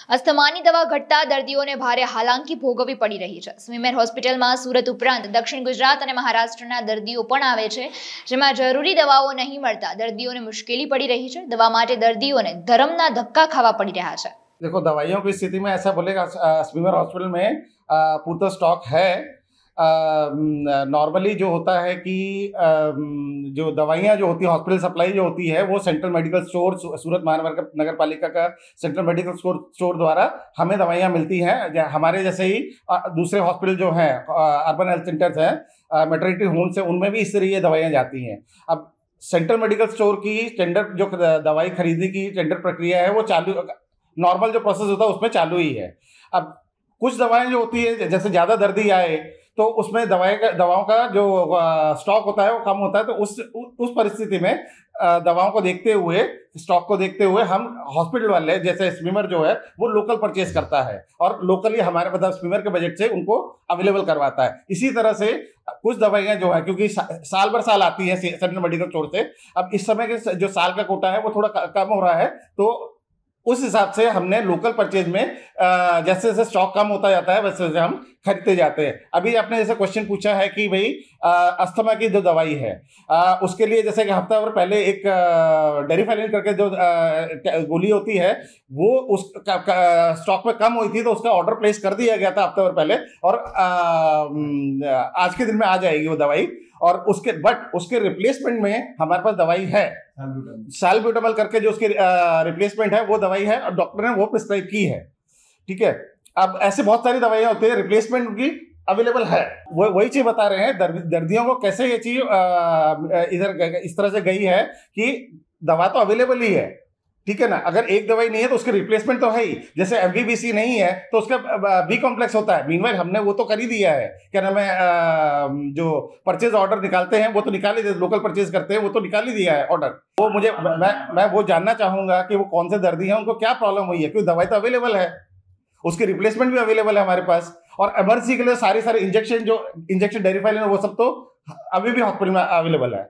અસ્થમાની દવા ઘટતા દર્દીઓને ભારે હાલાકી ભોગવવી પડી રહી છે। સ્મીમેર હોસ્પિટલમાં સુરત ઉપરાંત દક્ષિણ ગુજરાત અને મહારાષ્ટ્રના દર્દીઓ પણ આવે છે, જેમાં જરૂરી દવાઓ નહીં મળતા દર્દીઓને મુશ્કેલી પડી રહી છે। દવા માટે દર્દીઓને ધરમના ધક્કા ખાવા પડી રહ્યા છે। देखो, दवाइयों की स्थिति में ऐसा बोलेगा, स्मीमेर हॉस्पिटल में पूरता स्टॉक है। नॉर्मली जो होता है कि जो दवाइयाँ जो होती है, हॉस्पिटल सप्लाई जो होती है, वो सेंट्रल मेडिकल स्टोर, सूरत महानगर पालिका का सेंट्रल मेडिकल स्टोर द्वारा हमें दवाइयाँ मिलती हैं। हमारे जैसे ही दूसरे हॉस्पिटल जो हैं, अर्बन हेल्थ सेंटर्स हैं, मैटरनिटी होम्स हैं, उनमें भी इस तरह ये दवाइयाँ जाती हैं। अब सेंट्रल मेडिकल स्टोर की टेंडर, जो दवाई खरीदने की टेंडर प्रक्रिया है, वो चालू, नॉर्मल जो प्रोसेस होता है उसमें चालू ही है। अब कुछ दवाएं जो होती है, जैसे ज़्यादा दर्दी आए तो उसमें दवाओं का जो स्टॉक होता है वो कम होता है, तो उस परिस्थिति में दवाओं को देखते हुए, स्टॉक को देखते हुए हम हॉस्पिटल वाले, जैसे स्मीमेर जो है वो लोकल परचेज करता है और लोकली हमारे मतलब स्मीमेर के बजट से उनको अवेलेबल करवाता है। इसी तरह से कुछ दवाइयाँ जो है, क्योंकि साल भर साल आती है सेंट्रल मेडिकल स्टोर से, अब इस समय के जो साल का कोटा है वो थोड़ा कम हो रहा है, तो उस हिसाब से हमने लोकल परचेज में जैसे जैसे स्टॉक कम होता जाता है वैसे वैसे हम खरीदते जाते हैं। अभी आपने जैसे क्वेश्चन पूछा है कि भाई अस्थमा की जो दवाई है, उसके लिए जैसे कि हफ्ता भर पहले एक डेरिफेलिन करके जो गोली होती है, वो उस स्टॉक में कम हुई थी, तो उसका ऑर्डर प्लेस कर दिया गया था हफ्ता भर पहले, और आज के दिन में आ जाएगी वो दवाई। और उसके रिप्लेसमेंट में हमारे पास दवाई है, साल्ब्यूटामॉल करके जो उसकी रिप्लेसमेंट है वो दवाई है, और डॉक्टर ने वो प्रिस्क्राइब की है। ठीक है, अब ऐसे बहुत सारी दवाइयाँ होती है, रिप्लेसमेंट की अवेलेबल है। वही चीज बता रहे हैं, दर्दियों को कैसे ये चीज इधर इस तरह से गई है कि दवा तो अवेलेबल ही है, ठीक है ना। अगर एक दवाई नहीं है तो उसके रिप्लेसमेंट तो है ही। जैसे MVBC नहीं है तो उसका B कॉम्प्लेक्स होता है। मीनवाइल हमने वो तो कर ही दिया है, क्या नाम है, जो परचेज ऑर्डर निकालते हैं वो तो निकाल ही दिया, लोकल परचेज करते हैं वो तो निकाल ही दिया है ऑर्डर। वो मुझे मैं वो जानना चाहूंगा कि वो कौन से दर्दी हैं, उनको क्या प्रॉब्लम हुई है, क्योंकि दवाई तो अवेलेबल है, उसकी रिप्लेसमेंट भी अवेलेबल है हमारे पास, और इमरजेंसी के लिए सारे इंजेक्शन डेरिफाइलिन वो सब तो अभी भी हॉस्पिटल में अवेलेबल है।